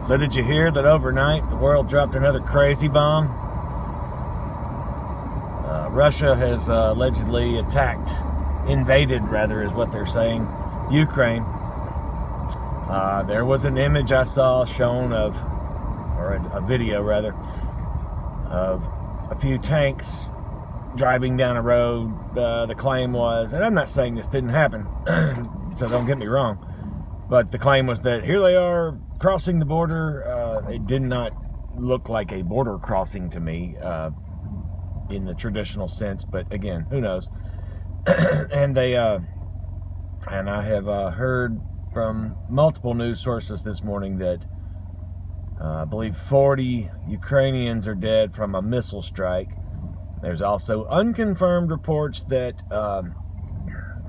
So did you hear that overnight the world dropped another crazy bomb? Russia has allegedly invaded rather is what they're saying, Ukraine. There was an image I saw shown of, or a video rather, of a few tanks driving down a road. The claim was, and I'm not saying this didn't happen, so don't get me wrong, but the claim was that here they are crossing the border. It did not look like a border crossing to me in the traditional sense, but again, who knows? And they and I have heard from multiple news sources this morning that I believe 40 Ukrainians are dead from a missile strike. There's also unconfirmed reports that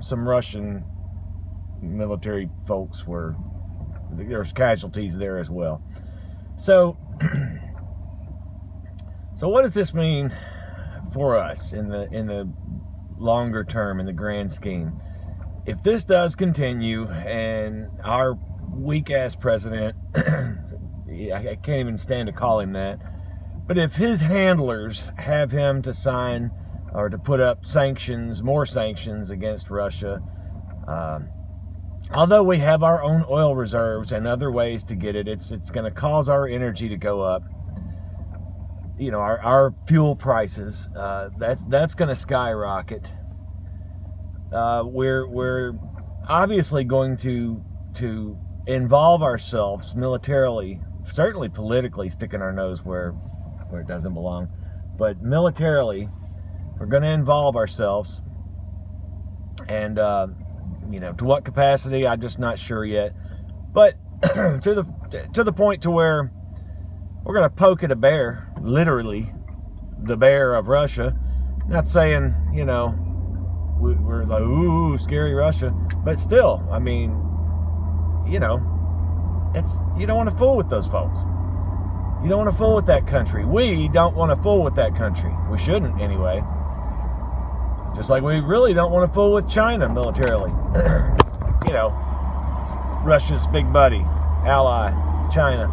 some Russian military folks there's casualties there as well. So what does this mean for us in the longer term, in the grand scheme? If this does continue and our weak ass president, I can't even stand to call him that, but if his handlers have him to sign or to put up sanctions, more sanctions against Russia, although we have our own oil reserves and other ways to get it, it's going to cause our energy to go up. You know, our fuel prices, that's going to skyrocket. We're obviously going to involve ourselves militarily, certainly politically, sticking our nose where it doesn't belong, but militarily, we're going to involve ourselves, and to what capacity, I'm just not sure yet. But to the point to where we're going to poke at a bear, literally, the bear of Russia. Not saying, we're like, ooh, scary Russia. But still, I mean, you don't want to fool with those folks. You don't want to fool with that country. We don't want to fool with that country. We shouldn't, anyway. Just like we really don't want to fool with China militarily. Russia's big buddy, ally, China.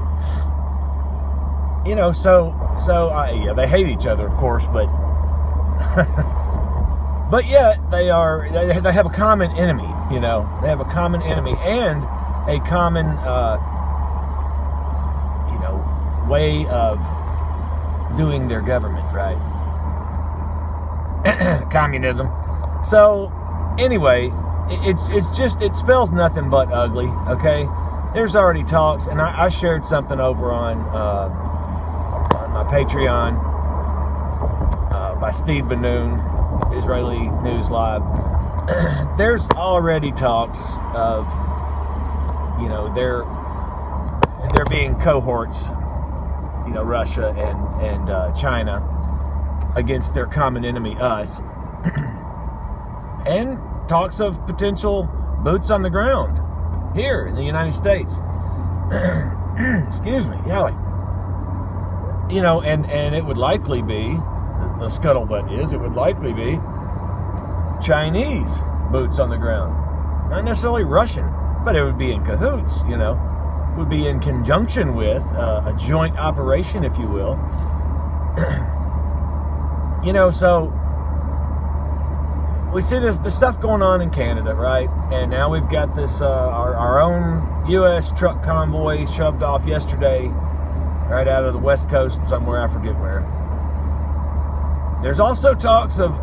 They hate each other, of course, but but yet they have a common enemy. They have a common enemy and a common way of doing their government, right? Communism. So anyway, it spells nothing but ugly. Okay, there's already talks, and I shared something over on my Patreon by Steve Benoon, Israeli News Live. There's already talks of there being cohorts, Russia and China against their common enemy, us, and talks of potential boots on the ground here in the United States. Excuse me, yeah. And it would likely be, the scuttlebutt is, it would likely be Chinese boots on the ground. Not necessarily Russian, but it would be in cahoots, would be in conjunction with a joint operation, if you will. So we see the stuff going on in Canada, right? And now we've got this, our own U.S. truck convoy shoved off yesterday, right out of the West Coast, somewhere, I forget where. There's also talks of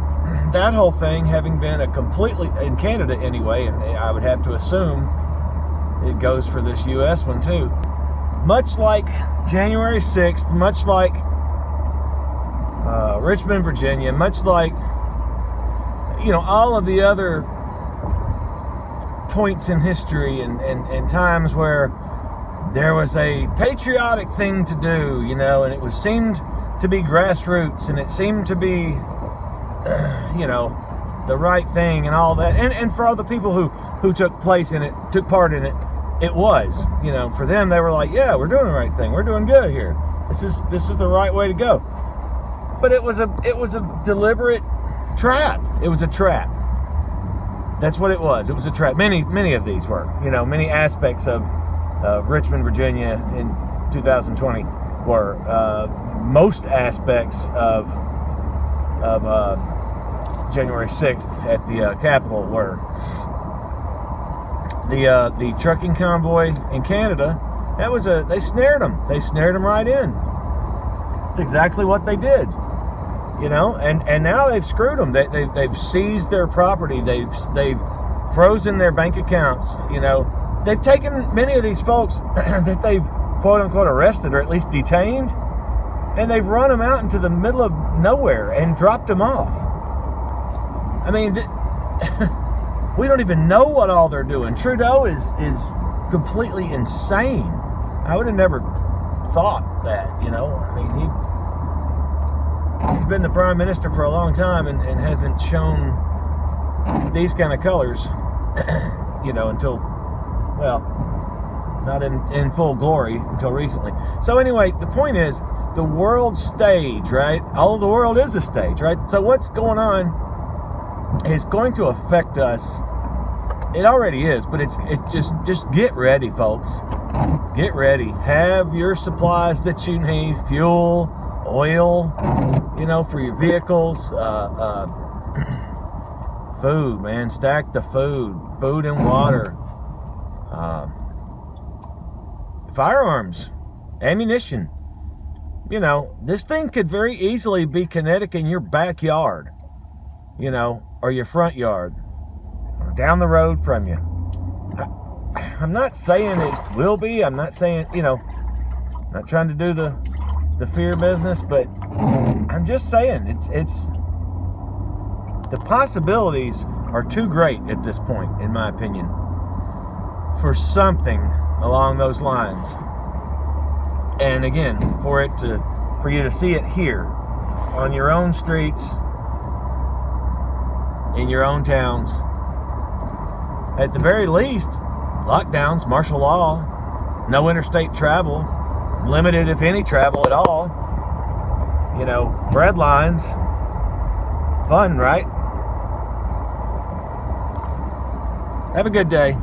that whole thing having been in Canada anyway, and I would have to assume it goes for this U.S. one too. Much like January 6th, much like Richmond, Virginia, much like all of the other points in history and times where there was a patriotic thing to do, and it seemed to be grassroots, and it seemed to be, the right thing and all that. And for all the people who took part in it, it was, for them, they were like, yeah, we're doing the right thing. We're doing good here. This is the right way to go. But it was a deliberate trap. It was a trap. That's what it was. It was a trap. Many of these were, many aspects of Richmond, Virginia, in 2020 were. Most aspects of January 6th at the Capitol were. The trucking convoy in Canada, they snared them. They snared them right in. That's exactly what they did. You know, and now they've screwed them. They've seized their property. They've frozen their bank accounts. You know, they've taken many of these folks that they've quote unquote arrested or at least detained, and they've run them out into the middle of nowhere and dropped them off. I mean, we don't even know what all they're doing. Trudeau is completely insane. I would have never thought that, you know. I mean, he's been the prime minister for a long time and hasn't shown these kind of colors, you know, until, well, not in full glory until recently. So anyway, the point is, the world stage, right? All of the world is a stage, right? So what's going on is going to affect us. It already is, but it's just get ready, folks. Get ready. Have your supplies that you need, fuel, oil, you know, for your vehicles, food, man. Stack the food and water, firearms, ammunition. You know, this thing could very easily be kinetic in your backyard, you know, or your front yard, or down the road from you. I'm not saying it will be. I'm not saying, you know, not trying to do the fear business, but I'm just saying it's the possibilities are too great at this point, in my opinion, for something along those lines. And again, for you to see it here on your own streets, in your own towns, at the very least, lockdowns, martial law, no interstate travel, limited if any travel at all, you know, bread lines, fun, right? Have a good day.